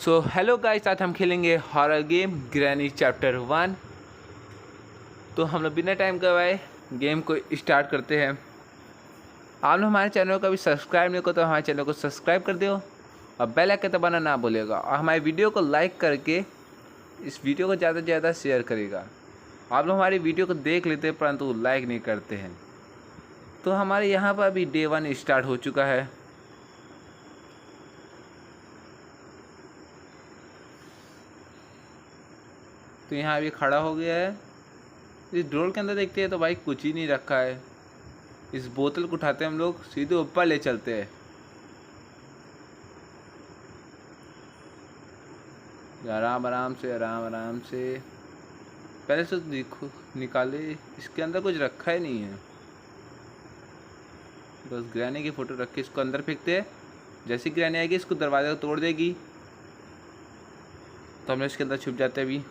So hello guys, आज हम खेलेंगे हॉरर गेम ग्रैनी चैप्टर 1। तो हम लोग बिना टाइम गवाए गेम को स्टार्ट करते हैं। आप लोग हमारे चैनल को अभी सब्सक्राइब नहीं करो तो हमारे चैनल को सब्सक्राइब कर दो और बेल आइकन दबाना ना भूलिएगा, और हमारे वीडियो को लाइक करके इस वीडियो को ज़्यादा से ज़्यादा शेयर करेगा। आप लोग हमारी वीडियो को देख लेते हैं परंतु लाइक नहीं करते हैं। तो हमारे यहाँ पर अभी डे 1 स्टार्ट हो चुका है। तो यहाँ अभी खड़ा हो गया है। इस ड्रोर के अंदर देखते हैं तो भाई कुछ ही नहीं रखा है। इस बोतल को उठाते हम लोग सीधे ऊपर ले चलते हैं। आराम आराम से पहले से देखो निकाले, इसके अंदर कुछ रखा ही नहीं है। बस ग्रैनी की फ़ोटो रख के इसको अंदर फेंकते हैं। जैसी ग्रैनी आएगी इसको दरवाज़ा तोड़ देगी तो हम लोग इसके अंदर छुप जाते हैं। अभी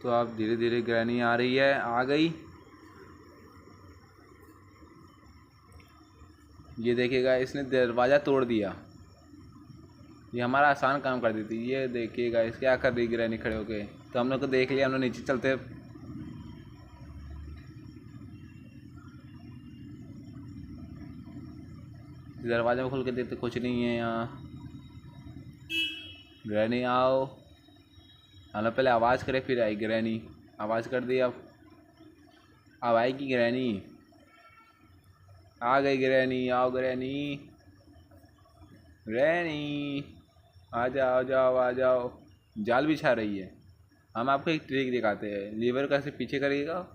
तो अब धीरे धीरे ग्रैनी आ रही है, आ गई। ये देखिएगा इसने दरवाज़ा तोड़ दिया। ये हमारा आसान काम कर देती। ये देखिएगा इस क्या कर रही ग्रैनी खड़े होके। तो हम लोग को देख लिया, हम लोग नीचे चलते। दरवाजा में खोल के देखते कुछ नहीं है यहाँ। ग्रैनी आओ। हम लोग पहले आवाज़ करे फिर आई ग्रैनी। आवाज़ कर दी, अब आएगी ग्रैनी। आ गई ग्रैनी, आओ ग्रैनी। ग्रैनी आ जाओ आ जाओ आ जाओ। जाल बिछा रही है। हम आपको एक ट्रिक दिखाते हैं। लीवर का ऐसे पीछे करिएगा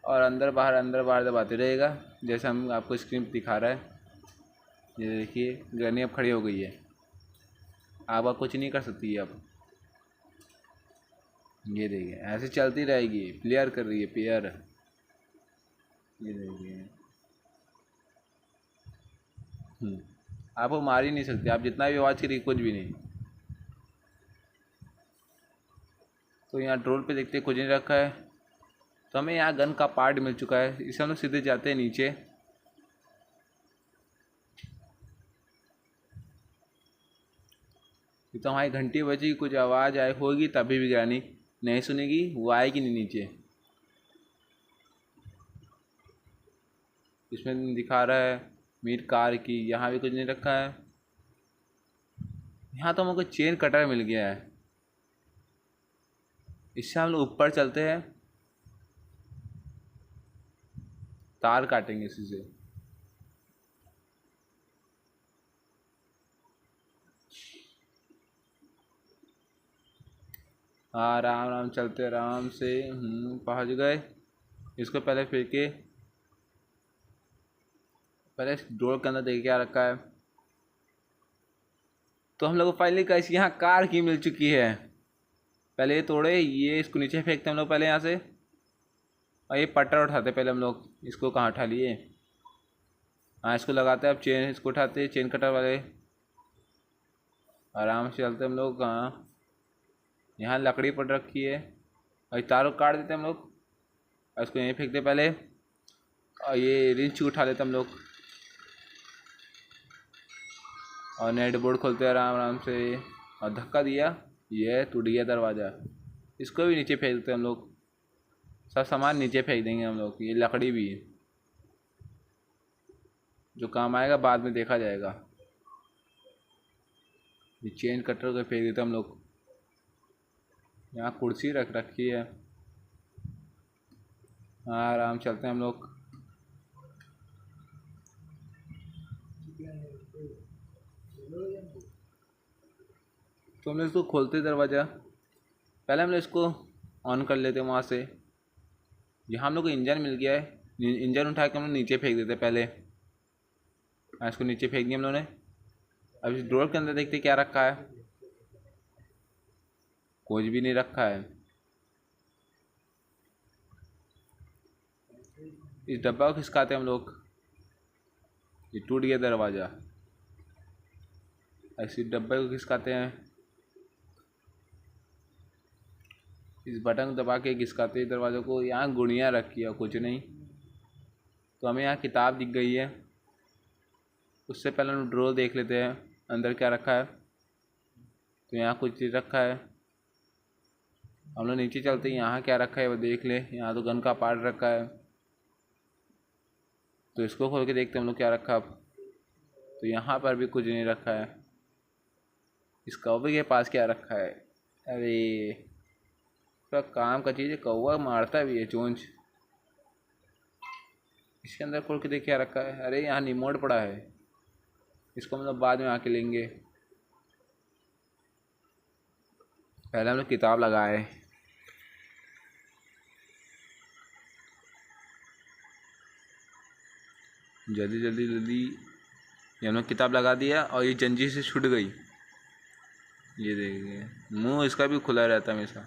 और अंदर बाहर दबाते रहेगा, जैसे हम आपको स्क्रीन पर दिखा रहा है। ये देखिए ग्रैनी अब खड़ी हो गई है। आप कुछ नहीं कर सकती है अब। ये देखिए ऐसे चलती रहेगी, प्लेयर कर रही है प्लेयर। ये देखिए आप वो मार ही नहीं सकते, आप जितना भी आवाज़ करिए कुछ भी नहीं। तो यहाँ ड्रोन पे देखते कुछ नहीं रखा है। तो हमें यहाँ गन का पार्ट मिल चुका है। इसे हम लोग सीधे जाते हैं नीचे। तो हमारी घंटी बजी, कुछ आवाज़ आए होगी तभी भी ग्रैनी नहीं सुनेगी, वो आएगी नहीं नीचे। इसमें दिखा रहा है मीट कार की। यहाँ भी कुछ नहीं रखा है। यहाँ तो हमको चेन कटर मिल गया है। इससे हम लोग ऊपर चलते हैं, तार काटेंगे इसी से। हाँ आराम आराम चलते आराम से पहुँच गए। इसको पहले फेंके, पहले डोर के अंदर देखिए क्या रखा है। तो हम लोग को फाइनली गाइस यहाँ कार की मिल चुकी है। पहले ये तोड़े, ये इसको नीचे फेंकते हम लोग पहले यहाँ से, और ये पट्टर उठाते पहले हम लोग। इसको कहाँ उठा लिए? हाँ इसको लगाते हैं। अब चेन इसको उठाते, चेन कटर वाले। आराम से चलते हम लोग। कहाँ? यहाँ लकड़ी पड़ रखी है और तारों काट देते हम लोग और इसको यहीं फेंकते पहले। और ये रिंच उठा लेते हम लोग और नेट बोर्ड खोलते आराम आराम से। और धक्का दिया, ये टूट गया दरवाज़ा। इसको भी नीचे फेंक देते हम लोग। सब सामान नीचे फेंक देंगे हम लोग। ये लकड़ी भी है, जो काम आएगा बाद में देखा जाएगा। ये चेन कटर को फेंक देते हम लोग। यहाँ कुर्सी रख रखी है। हाँ आराम चलते हैं हम लोग। तो हम लोग इसको खोलते दरवाज़ा। पहले हम लोग इसको ऑन कर लेते वहाँ से। यहाँ हम लोग को इंजन मिल गया है। इंजन उठा के हम लोग नीचे फेंक देते पहले। हाँ इसको नीचे फेंक दिया हम लोगों ने। अब इस ड्रॉर के अंदर देखते क्या रखा है। कुछ भी नहीं रखा है। इस डब्बा को खिसकाते हम लोग। ये टूट गया दरवाज़ा। ऐसे डब्बे को खिसकाते हैं। इस बटन दबा के खिसकाते हैं दरवाज़े को। यहाँ गुड़ियाँ रखी है, कुछ नहीं। तो हमें यहाँ किताब दिख गई है। उससे पहले हम ड्रॉर देख लेते हैं अंदर क्या रखा है। तो यहाँ कुछ चीज़ रखा है। हम लोग नीचे चलते हैं, यहाँ क्या रखा है वो देख ले। यहाँ तो गन का पार्ट रखा है, तो इसको खोल के देखते हैं हम लोग क्या रखा अब। तो यहाँ पर भी कुछ नहीं रखा है। इस कौवे के पास क्या रखा है? अरे पूरा काम का चीज़ है, कौवा मारता भी है चोंच। इसके अंदर खोल के देख क्या रखा है। अरे यहाँ रिमोट पड़ा है, इसको मतलब बाद में आके लेंगे। पहले हम लोग किताब लगाए। जल्दी जल्दी जल्दी, ये हमने किताब लगा दिया और ये जंजीर से छूट गई। ये देखिए मुंह इसका भी खुला रहता है हमेशा।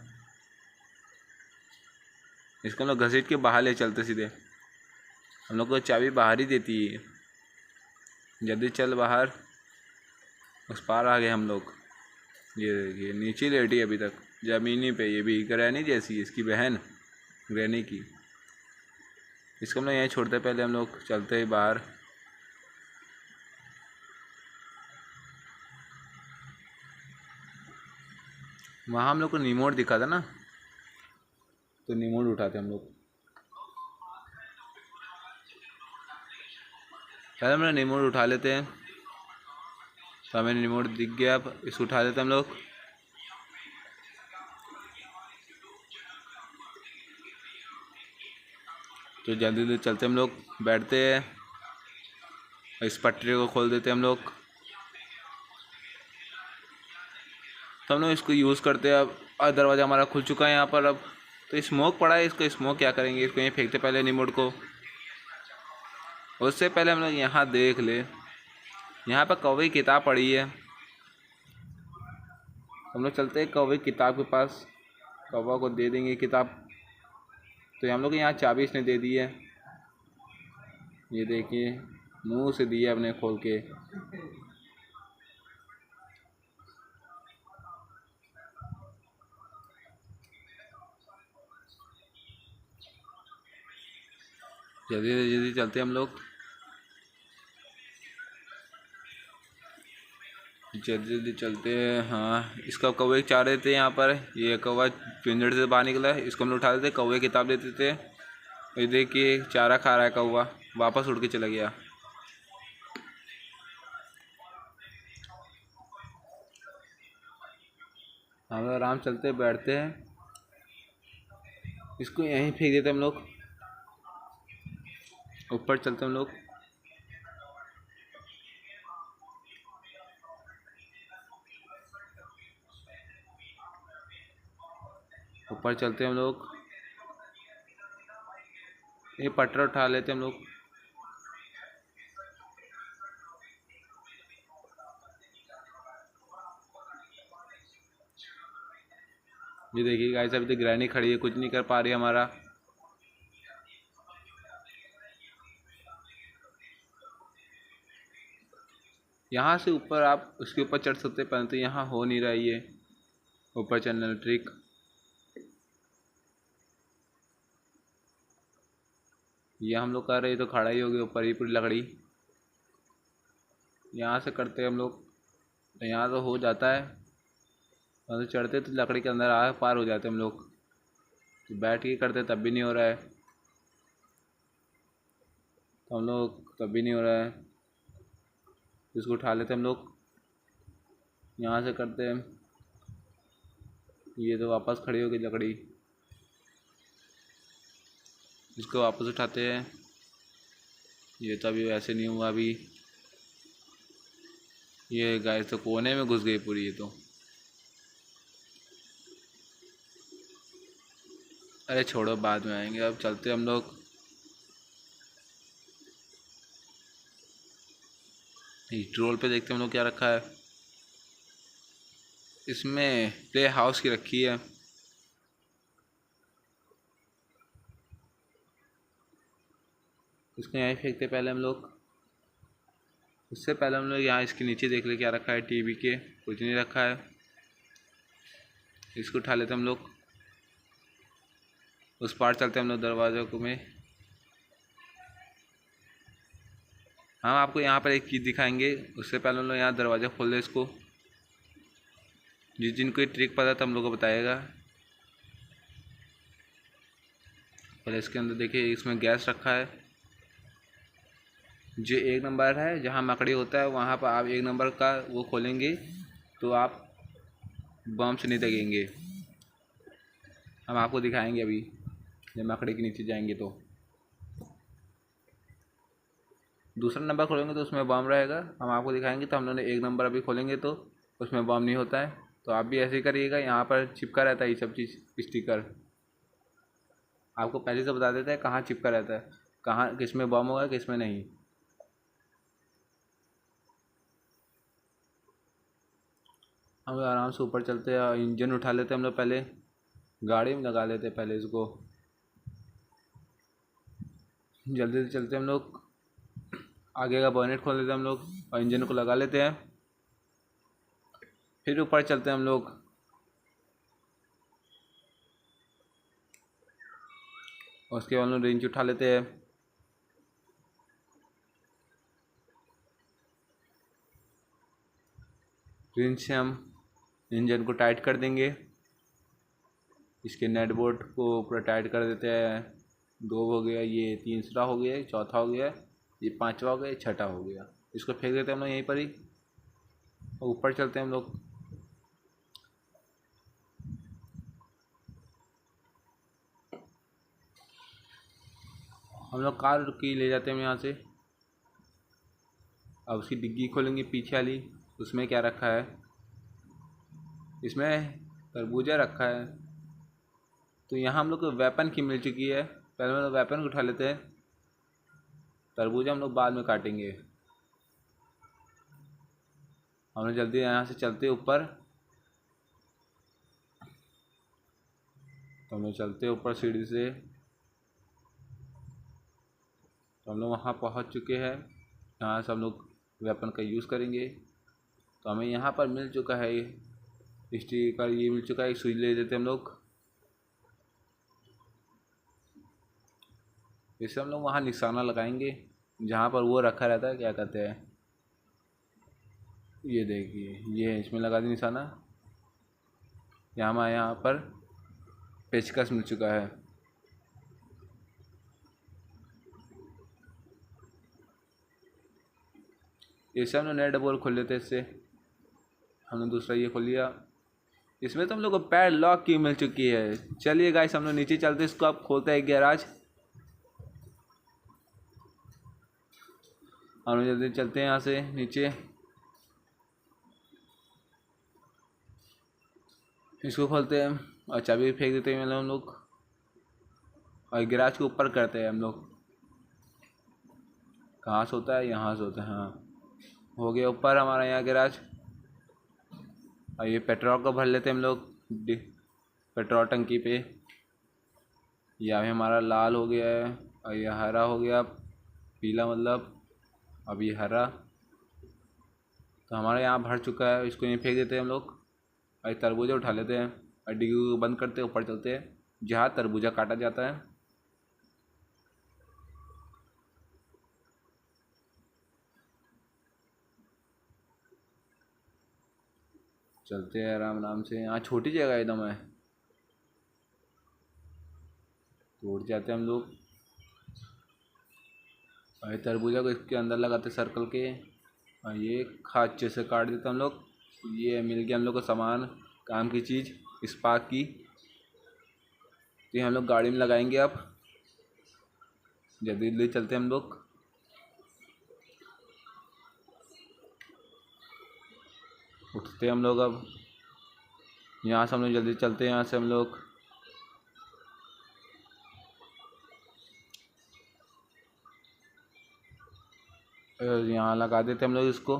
इसको हम लोग घसीट के बाहर ले चलते सीधे। हम लोग को चाबी बाहर ही देती है। जल्दी चल बाहर। उस पार आ गए हम लोग। ये देखिए नीचे लेटी है अभी तक ज़मीनी पे। ये भी ग्रैनी जैसी है, इसकी बहन ग्रैनी की। इसको हम लोग यहीं छोड़ते, पहले हम लोग चलते हैं बाहर। वहाँ हम लोग को रिमोट दिखा था ना, तो रिमोट उठाते हम लोग। पहले हम लोग रिमोट उठा लेते हैं। तो हमें रिमोट दिख गया, अब इसको उठा लेते हम लोग। तो जल्दी जल्दी चलते हम लोग, बैठते हैं, इस पटरी को खोल देते हम लोग। तो हम लोग इसको यूज़ करते हैं अब। दरवाज़ा हमारा खुल चुका है यहाँ पर अब। तो स्मोक पड़ा है, इसको स्मोक क्या करेंगे, इसको यहीं फेंकते पहले रिमोट को। उससे पहले हम लोग यहाँ देख ले, यहाँ पर कौवे की किताब पड़ी है। हम लोग चलते हैं कौवे की किताब के पास, कौवा को दे देंगे किताब। तो हम लोग यहाँ चाबी इसने दे दी है। ये देखिए मुंह से दिया अपने खोल के। जल्दी जल्दी चलते हम लोग, जल्दी जल्दी चलते हैं। हाँ इसका कौवे चाह रहे थे यहाँ पर। ये कौवा पिंजड़े से बाहर निकला है, इसको हम लोग उठा देते, कौवे किताब देते थे। ये देखिए चारा खा रहा है कौवा, वापस उड़ के चला गया। हम लोग आराम चलते बैठते हैं, इसको यहीं फेंक देते हम लोग। ऊपर चलते हम लोग। ऊपर चलते हम लोग, ये पटरा उठा लेते हम लोग। ये देखिए गाइस अभी तक ग्रैनी खड़ी है, कुछ नहीं कर पा रही हमारा। यहाँ से ऊपर आप उसके ऊपर चढ़ सकते हैं, परंतु यहाँ हो नहीं रहा ये ऊपर चढ़ने ट्रिक। ये हम लोग कर रहे तो खड़ा ही हो गया ऊपर ही पूरी लकड़ी। यहाँ से करते हम लोग, तो यहाँ तो हो जाता है, तो चढ़ते तो लकड़ी के अंदर आ पार हो जाते हम लोग। तो बैठ के करते तब भी नहीं हो रहा है, तो हम लोग तब भी नहीं हो रहा है। इसको उठा लेते हम लोग, यहाँ से करते हैं। ये तो वापस खड़ी हो गई लकड़ी, इसको वापस उठाते हैं। ये तो अभी वैसे नहीं हुआ अभी। ये गाय तो कोने में घुस गई पूरी ये तो। अरे छोड़ो बाद में आएंगे, अब चलते हम लोग। रोल पे देखते हम लोग क्या रखा है। इसमें प्ले हाउस की रखी है। इसको यहीं फेंकते पहले हम लोग। उससे पहले हम लोग यहाँ इसके नीचे देख ले क्या रखा है। टीवी के कुछ नहीं रखा है, इसको उठा लेते हम लोग। उस पार चलते हम लोग दरवाजे को में। हम आपको यहाँ पर एक चीज़ दिखाएंगे। उससे पहले हम लोग यहाँ दरवाज़ा खोल दें इसको। जिनको ये ट्रिक पता था हम लोग को बताएगा। पहले इसके अंदर देखिए, इसमें गैस रखा है। जो 1 नंबर है जहाँ मकड़ी होता है, वहाँ पर आप 1 नंबर का वो खोलेंगे तो आप बम से नहीं लगेंगे। हम आपको दिखाएंगे अभी जब मकड़ी के नीचे जाएंगे तो। दूसरा नंबर खोलेंगे तो उसमें बम रहेगा। हम आपको दिखाएंगे। तो हम लोग ने 1 नंबर अभी खोलेंगे तो उसमें बम नहीं होता है। तो आप भी ऐसे ही करिएगा। यहाँ पर चिपका रहता है ये सब चीज़, स्टिकर। आपको पहले से बता देता है कहाँ चिपका रहता है, कहाँ किस में बम होगा किस में नहीं। हम लोग आराम से ऊपर चलते हैं। इंजन उठा लेते हैं हम लोग, पहले गाड़ी में लगा लेते हैं पहले इसको। जल्दी से चलते हैं हम लोग। आगे का बॉनेट खोल लेते हैं हम लोग और इंजन को लगा लेते हैं। फिर ऊपर चलते हैं हम लोग। और उसके बाद हम लोग रेंज उठा लेते हैं। रेंज से हम इंजन को टाइट कर देंगे। इसके नेट बोल्ट को पूरा टाइट कर देते हैं। 2 हो गया, ये तीसरा हो गया, चौथा हो गया, ये 5वां हो गया, ये 6ठा हो गया। इसको फेंक देते हैं हम लोग यहीं पर ही। और ऊपर चलते हैं हम लोग। हम लोग कार की ले जाते हैं यहाँ से। अब उसकी डिग्गी खोलेंगे पीछे वाली। उसमें क्या रखा है? इसमें तरबूजा रखा है। तो यहाँ हम लोग को वेपन की मिल चुकी है। पहले हम लोग वेपन को उठा लेते हैं। तरबूजा हम लोग बाद में काटेंगे। हम लोग जल्दी यहाँ से चलते ऊपर। तो हम लोग चलते ऊपर सीढ़ी से। तो हम लोग वहाँ पहुँच चुके हैं। यहाँ से हम लोग वेपन का यूज़ करेंगे। तो हमें यहाँ पर मिल चुका है स्टिकर, ये मिल चुका है। एक सुई ले लेते हैं हम लोग। इससे हम लोग वहाँ निशाना लगाएंगे जहाँ पर वो रखा रहता है, क्या कहते हैं, ये देखिए, ये इसमें लगा दी निशाना। यहाँ पर पेचकस मिल चुका है। इससे हम लोग नया डबल खोल लेते हैं। इससे हमने दूसरा ये खोल लिया। इसमें तो हम लोग को पैड लॉक की मिल चुकी है। चलिए गाइस, हम लोग नीचे चलते हैं। इसको आप खोलते हैं गैराज। हम लोग जल्दी चलते हैं यहाँ से नीचे। इसको खोलते हैं और चाबी फेंक देते हैं हम लोग। और गैराज के ऊपर करते हैं हम लोग। कहाँ से होता है? यहाँ से होता है। हाँ, हो गया ऊपर हमारा यहाँ गैराज। और ये पेट्रोल को भर लेते हैं हम लोग पेट्रोल टंकी पे। ये अभी हमारा लाल हो गया है और ये हरा हो गया, पीला मतलब। अब ये हरा। तो हमारा यहाँ भर चुका है। इसको यहीं फेंक देते हैं हम लोग। और तरबूजा उठा लेते हैं और डिग्गी को बंद करते हैं। ऊपर चलते हैं जहाँ तरबूजा काटा जाता है। चलते हैं आराम आराम से। यहाँ छोटी जगह एकदम है, तो उठ जाते हैं हम लोग। और तरबूजा को इसके अंदर लगाते सर्कल के। और ये अच्छे से काट देते हम लोग। ये मिल गया हम लोग को सामान, काम की चीज़, स्पार्क की। तो ये हम लोग गाड़ी में लगाएंगे। अब जल्दी जल्दी चलते हैं हम लोग। उठते हैं हम लोग। अब यहाँ से हम लोग जल्दी चलते हैं। यहाँ से हम लोग यहाँ लगा देते हम लोग इसको।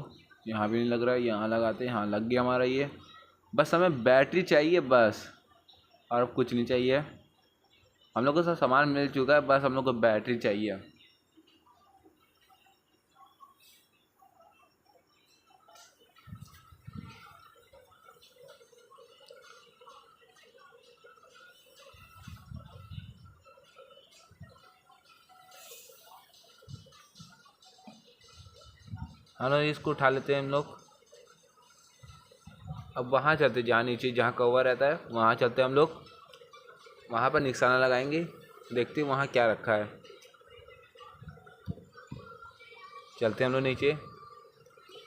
यहाँ भी नहीं लग रहा है, यहाँ लगाते हैं। यहाँ लग गया हमारा ये। बस हमें बैटरी चाहिए बस, और कुछ नहीं चाहिए। हम लोग को सब सामान मिल चुका है, बस हम लोग को बैटरी चाहिए। हम लोग इसको उठा लेते हैं हम लोग। अब वहाँ चलते, जहाँ नीचे जहाँ कवर रहता है वहाँ चलते हैं हम लोग। वहाँ पर निशाना लगाएंगे, देखते हैं वहाँ क्या रखा है। चलते हैं हम लोग नीचे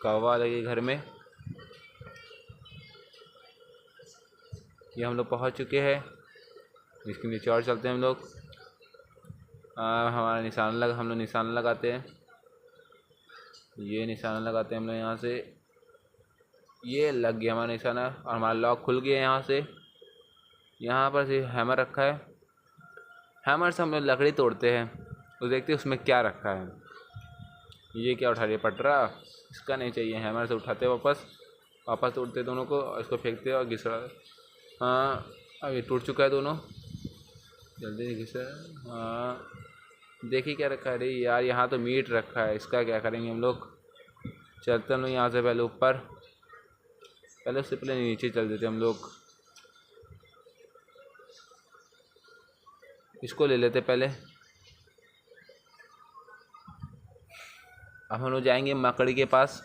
कौवा लगे घर में। ये हम लोग पहुँच चुके हैं। इसके नीचे और चलते हैं हम लोग। हमारा निशाना हम लोग निशाना लगाते हैं। ये निशाना लगाते हैं हम लोग यहाँ से। ये लग गया हमारा निशाना और हमारा लॉक खुल गया यहाँ से। यहाँ पर से हैमर रखा है। हैमर से हम लोग लकड़ी तोड़ते हैं तो देखते हैं उसमें क्या रखा है। ये क्या उठा रही है, पटरा? इसका नहीं चाहिए। हैमर से उठाते वापस तोड़ते दोनों को और इसको फेंकते और घिसड़ा। हाँ, अब ये टूट चुका है दोनों। जल्दी घिसा। हाँ, देखिए क्या रखा है। अरे यार, यहाँ तो मीट रखा है, इसका क्या करेंगे हम लोग। चलते हम लोग यहाँ से पहले ऊपर, पहले उससे पहले नीचे चल देते हम लोग। इसको ले लेते पहले। अब हम लोग जाएंगे मकड़ी के पास।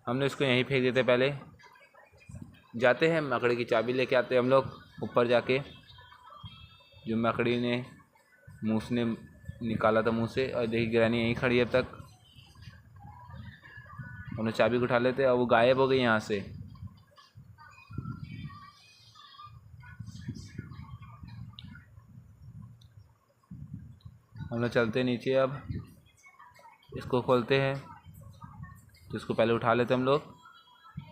हमने इसको यहीं फेंक देते पहले। जाते हैं मकड़ी की चाबी लेके आते हैं हम लोग ऊपर जाके, जो मकड़ी ने मुँह से निकाला था मुँह से। और देखिए ग्रैनी यहीं खड़ी है अब तक। हम लोग चाबी को उठा लेते और वो गायब हो गई यहाँ से। हम लोग चलते नीचे। अब इसको खोलते हैं तो इसको पहले उठा लेते हम लोग।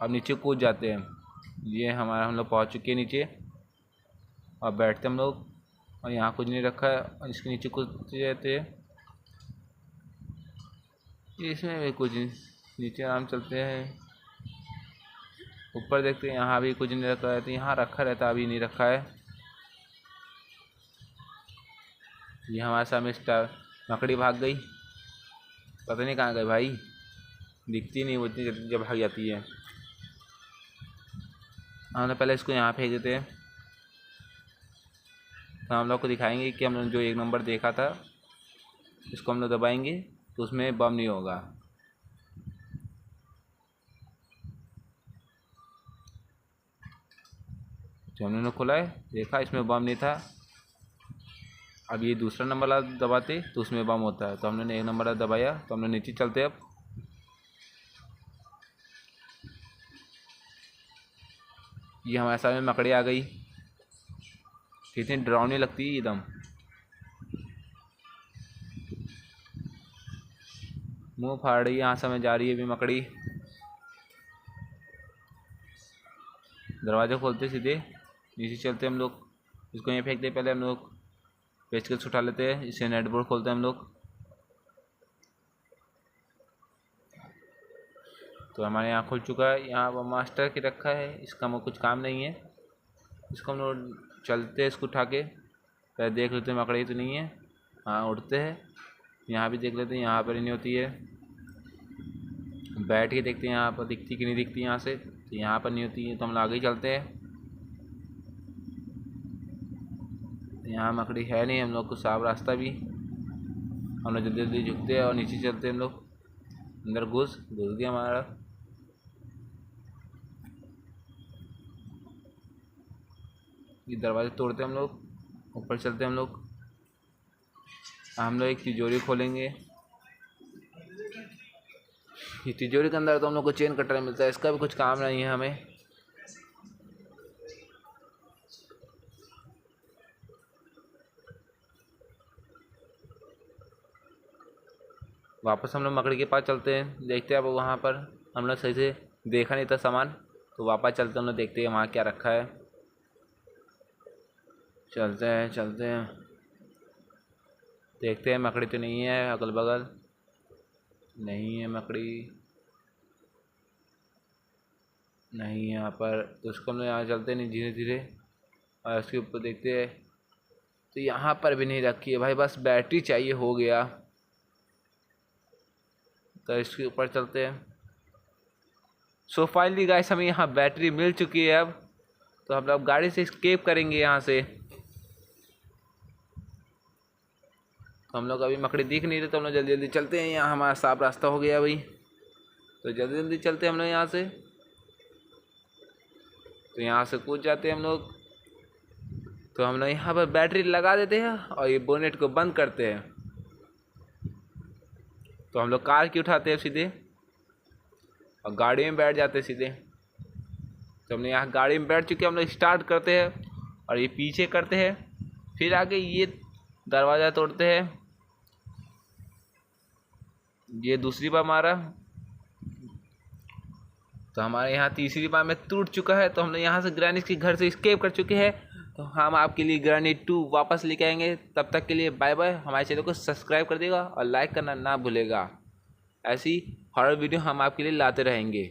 अब नीचे कूद जाते हैं। ये हम लोग पहुँच चुके हैं नीचे। अब बैठते हम लोग और यहाँ कुछ नहीं रखा है और इसके नीचे कूदते जाते हैं। इसमें भी कुछ नहीं, नीचे आराम चलते हैं। ऊपर देखते हैं, यहाँ भी कुछ नहीं रखा है। तो यहाँ रखा रहता, अभी नहीं रखा है। ये हमारे सामने मकड़ी भाग गई, पता नहीं कहाँ गई भाई। दिखती नहीं वो इतनी जल्दी जब भाग जाती है। हम लोग पहले इसको यहाँ फेंक देते हैं। तो हम लोग को दिखाएंगे कि हम लोग जो 1 नंबर देखा था, इसको हम लोग दबाएंगे तो उसमें बम नहीं होगा। जो हमने खोला है, देखा इसमें बम नहीं था। अब ये दूसरा नंबर वाला दबाते तो उसमें बम होता है। तो हमने 1 नंबर वाला दबाया तो हम लोग नीचे चलते। अब ये हमारे सामने मकड़ी आ गई। कितनी डरावनी लगती है एकदम। मुंह फाड़ रही है, यहाँ से हमें जा रही है अभी मकड़ी। दरवाज़ा खोलते सीधे नीचे चलते हम लोग। इसको यहीं फेंकते पहले हम लोग। पेचकस उठा लेते हैं, इसे नेट बोर्ड खोलते हैं हम लोग। तो हमारे यहाँ खुल चुका है। यहाँ पर मास्टर के रखा है, इसका कुछ काम नहीं है। इसको हम लोग चलते हैं, इसको उठा के पहले देख लेते हैं मकड़ी तो नहीं है। हाँ, उड़ते हैं। यहाँ भी देख लेते हैं, यहाँ पर ही नहीं होती है। बैठ के देखते हैं यहाँ पर दिखती कि नहीं दिखती यहाँ से। तो यहाँ पर नहीं होती है तो हम आगे ही चलते हैं। यहाँ मकड़ी है नहीं, हम लोग को साफ रास्ता भी। हम लोग जल्दी जल्दी झुकते हैं और नीचे चलते हैं हम लोग। अंदर घुस गया हमारा। ये दरवाजे तोड़ते हम लोग, ऊपर चलते हम लोग। हम लोग एक तिजोरी खोलेंगे। ये तिजोरी के अंदर तो हम लोग को चेन कटर मिलता है, इसका भी कुछ काम नहीं है हमें। वापस हम लोग मकड़ी के पास चलते हैं, देखते हैं। अब वहाँ पर हम लोग सही से देखा नहीं था सामान, तो वापस चलते हम लोग देखते हैं वहाँ क्या रखा है। चलते हैं देखते हैं। मकड़ी तो नहीं है, अगल बगल नहीं है मकड़ी, नहीं है यहाँ पर। तो उसको हम लोग यहाँ चलते नहीं धीरे धीरे और उसके ऊपर देखते हैं। तो यहाँ पर भी नहीं रखी है भाई, बस बैटरी चाहिए हो गया। तो इसके ऊपर चलते हैं। सो फाइनली गाइस, हमें यहाँ बैटरी मिल चुकी है। अब तो हम लोग गाड़ी से एस्केप करेंगे यहाँ से। तो हम लोग अभी मकड़ी दिख नहीं रहे, तो हम लोग जल्दी जल्दी चलते हैं। यहाँ हमारा साफ रास्ता हो गया भाई, तो जल्दी जल्दी चलते हैं हम लोग यहाँ से। तो यहाँ से कूद जाते हैं हम लोग। तो हम लोग यहाँ पर बैटरी लगा देते हैं और ये बोनेट को बंद करते हैं। तो हम लोग कार की उठाते हैं सीधे और गाड़ी में बैठ जाते हैं सीधे। तो हमने यहाँ गाड़ी में बैठ चुके, हम लोग स्टार्ट करते हैं और ये पीछे करते हैं, फिर आगे ये दरवाज़ा तोड़ते हैं। ये दूसरी बार मारा, तो हमारे यहाँ तीसरी बार में टूट चुका है। तो हम लोग यहाँ से ग्रैनी के घर से एस्केप कर चुके हैं। तो हम आपके लिए ग्रैनी 2 वापस लेके आएंगे। तब तक के लिए बाय बाय। हमारे चैनल को सब्सक्राइब कर देगा और लाइक करना ना भूलेगा। ऐसी हॉरर वीडियो हम आपके लिए लाते रहेंगे।